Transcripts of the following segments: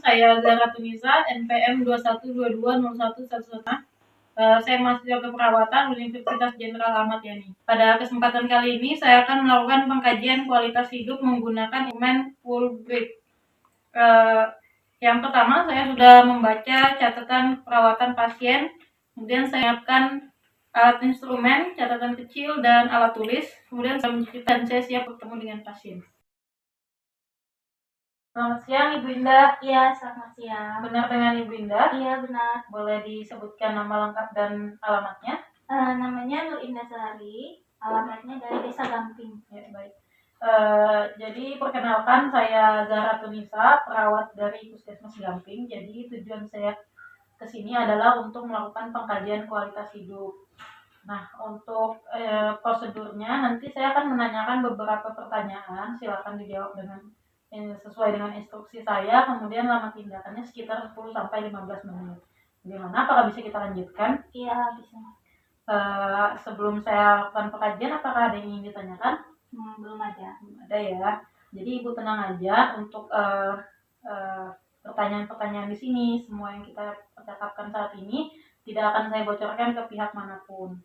saya Zara Tunisa, NPM 21220111. Saya mahasiswa keperawatan Universitas Jenderal Ahmad Yani. Pada kesempatan kali ini, saya akan melakukan pengkajian kualitas hidup menggunakan instrumen Fulbright. Yang pertama, saya sudah membaca catatan perawatan pasien, kemudian saya siapkan alat instrumen, catatan kecil, dan alat tulis. Kemudian saya siap bertemu dengan pasien. Selamat siang, Ibu Indah. Iya, selamat siang. Benar dengan Ibu Indah? Iya, benar. Boleh disebutkan nama lengkap dan alamatnya? Namanya Nur Indah Sehari, alamatnya dari Desa Gamping. Ya, baik. Jadi perkenalkan, saya Zahra Tunisa, perawat dari Puskesmas Gamping. Jadi tujuan saya ke sini adalah untuk melakukan pengkajian kualitas hidup. Nah, untuk prosedurnya nanti saya akan menanyakan beberapa pertanyaan. Silakan dijawab dengan sesuai dengan instruksi saya. Kemudian lama tindakannya sekitar 10 sampai 15 menit. Bagaimana? Apakah bisa kita lanjutkan? Iya, bisa. Sebelum saya lakukan pengkajian, apakah ada yang ingin ditanyakan? Belum ada. Belum ada ya. Jadi Ibu tenang aja untuk pertanyaan-pertanyaan di sini. Semua yang kita percakapkan saat ini tidak akan saya bocorkan ke pihak manapun.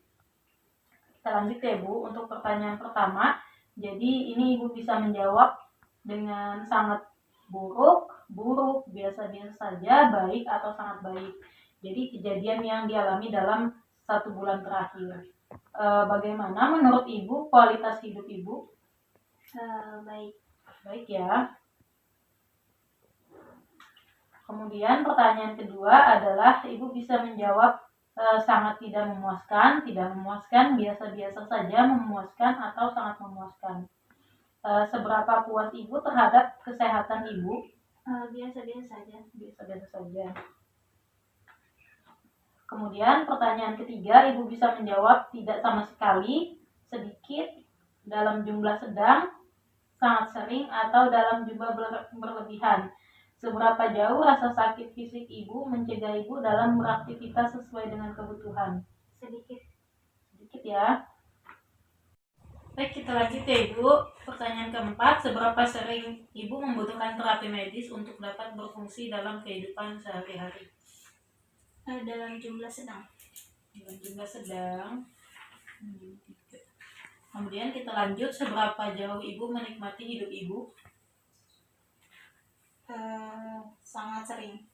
Kita lanjut ya Bu, untuk pertanyaan pertama. Jadi ini Ibu bisa menjawab dengan sangat buruk, biasa-biasa saja, baik atau sangat baik. Jadi kejadian yang dialami dalam 1 bulan terakhir. Bagaimana menurut Ibu kualitas hidup Ibu? Baik. Baik ya. Kemudian pertanyaan kedua adalah Ibu bisa menjawab sangat tidak memuaskan, biasa-biasa saja, memuaskan, atau sangat memuaskan. Seberapa puas Ibu terhadap kesehatan Ibu? Biasa-biasa saja. Biasa-biasa saja. Kemudian pertanyaan ketiga, Ibu bisa menjawab tidak sama sekali, sedikit, dalam jumlah sedang, sangat sering, atau dalam jumlah berlebihan. Seberapa jauh rasa sakit fisik Ibu mencegah Ibu dalam beraktivitas sesuai dengan kebutuhan? Sedikit. Sedikit ya. Baik, kita lanjut ya Ibu. Pertanyaan keempat, seberapa sering Ibu membutuhkan terapi medis untuk dapat berfungsi dalam kehidupan sehari-hari? Dalam jumlah sedang. Dalam jumlah sedang. Kemudian kita lanjut, seberapa jauh Ibu menikmati hidup Ibu? Sangat sering.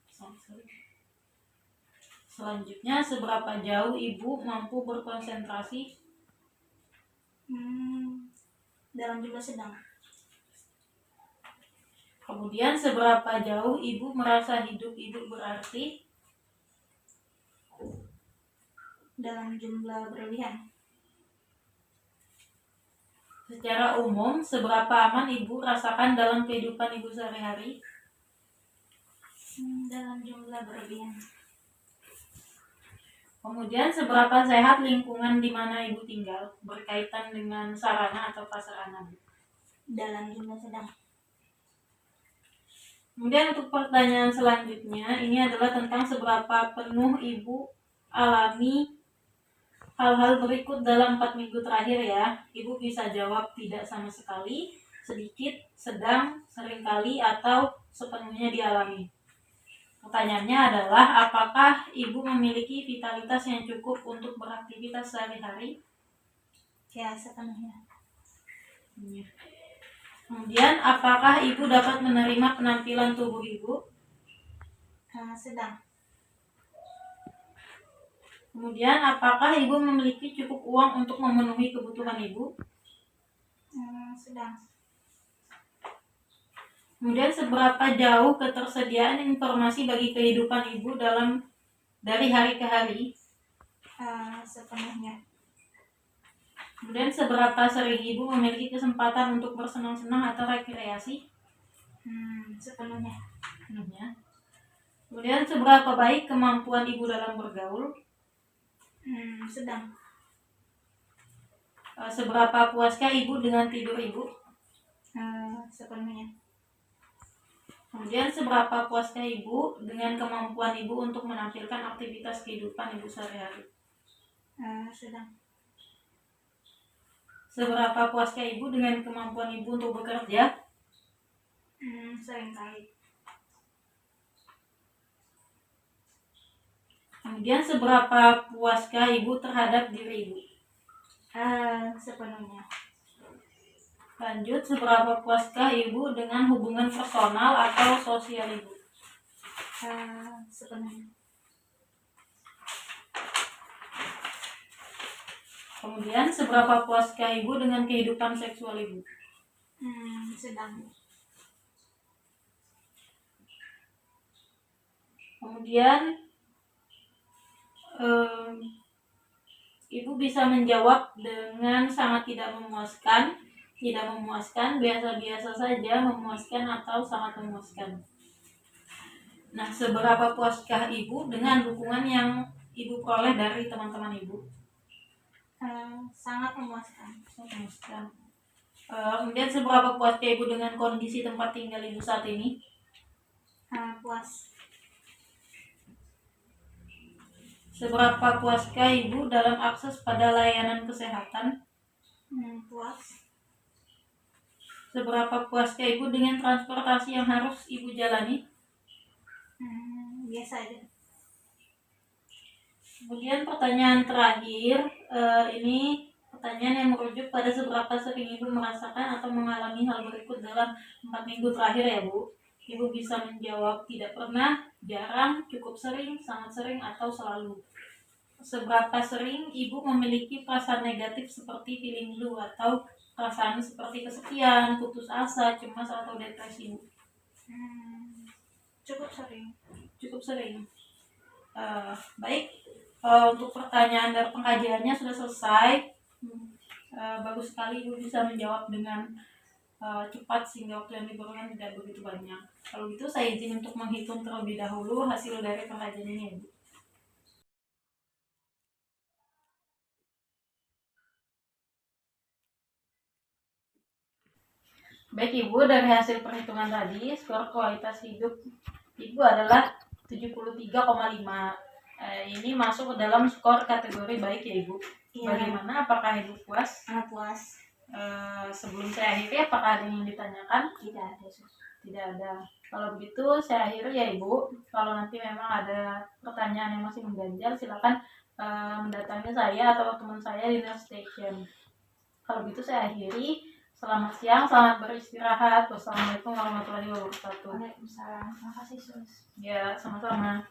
Sangat sering. Selanjutnya, seberapa jauh Ibu mampu berkonsentrasi? Dalam jumlah sedang. Kemudian, seberapa jauh Ibu merasa hidup Ibu berarti? Dalam jumlah berlebihan. Secara umum, seberapa aman Ibu rasakan dalam kehidupan Ibu sehari-hari? Dalam jumlah berlebihan. Kemudian, seberapa sehat lingkungan di mana Ibu tinggal berkaitan dengan sarana atau prasarana? Dalam jumlah sedang. Kemudian untuk pertanyaan selanjutnya, ini adalah tentang seberapa penuh Ibu alami hal-hal berikut dalam 4 minggu terakhir ya. Ibu bisa jawab tidak sama sekali, sedikit, sedang, seringkali, atau sepenuhnya dialami. Pertanyaannya adalah, apakah Ibu memiliki vitalitas yang cukup untuk beraktivitas sehari-hari? Ya, sepenuhnya. Kemudian, apakah Ibu dapat menerima penampilan tubuh Ibu? Sedang. Kemudian, apakah Ibu memiliki cukup uang untuk memenuhi kebutuhan Ibu? Sedang. Kemudian, seberapa jauh ketersediaan informasi bagi kehidupan Ibu dari hari ke hari? Sepenuhnya. Kemudian, seberapa sering Ibu memiliki kesempatan untuk bersenang-senang atau rekreasi? Sepenuhnya. Kemudian, seberapa baik kemampuan Ibu dalam bergaul? Sedang. Seberapa puaskah Ibu dengan tidur Ibu? Sepenuhnya. Kemudian, seberapa puaskah Ibu dengan kemampuan Ibu untuk menampilkan aktivitas kehidupan Ibu sehari-hari? Sedang. Seberapa puaskah Ibu dengan kemampuan Ibu untuk bekerja? Seringkali. Kemudian seberapa puaskah ibu terhadap diri ibu? Sepenuhnya. Lanjut, seberapa puaskah ibu dengan hubungan personal atau sosial ibu? Sepenuhnya. Kemudian, seberapa puaskah ibu dengan kehidupan seksual ibu? Sedang. Kemudian, ibu bisa menjawab dengan sangat tidak memuaskan, biasa-biasa saja, memuaskan, atau sangat memuaskan. Nah, seberapa puaskah ibu dengan dukungan yang ibu peroleh dari teman-teman ibu? Sangat memuaskan. Kemudian seberapa puaskah ibu dengan kondisi tempat tinggal ibu saat ini? Puas. Seberapa puaskah ibu dalam akses pada layanan kesehatan? Puas. Seberapa puaskah ibu dengan transportasi yang harus ibu jalani? Biasa aja. Kemudian pertanyaan terakhir, ini pertanyaan yang merujuk pada seberapa sering ibu merasakan atau mengalami hal berikut dalam 4 minggu terakhir ya Bu. Ibu bisa menjawab tidak pernah, jarang, cukup sering, sangat sering, atau selalu. Seberapa sering ibu memiliki perasaan negatif seperti feeling blue atau perasaan seperti kesepian, putus asa, cemas, atau depresi? Cukup sering. Cukup sering. Baik, untuk pertanyaan dari pengkajiannya sudah selesai. Bagus sekali ibu bisa menjawab dengan cepat sehingga waktu yang diberikan tidak begitu banyak. Kalau gitu saya izin untuk menghitung terlebih dahulu hasil dari pengkajian ini ya Bu. Baik Ibu, dari hasil perhitungan tadi, skor kualitas hidup Ibu adalah 73,5. Ini masuk ke dalam skor kategori baik ya Ibu. Iya. Bagaimana? Apakah Ibu puas? Puas. Sebelum saya akhiri, apakah ada yang ditanyakan? Tidak ada. Tidak ada. Kalau begitu saya akhiri ya Ibu. Kalau nanti memang ada pertanyaan yang masih mengganjal, silakan mendatangi saya atau teman saya di Nurse Station. Kalau begitu saya akhiri. Selamat siang, selamat beristirahat. Wassalamualaikum warahmatullahi wabarakatuh. Waalaikumsalam. Terima kasih, Sus. Ya, sama-sama.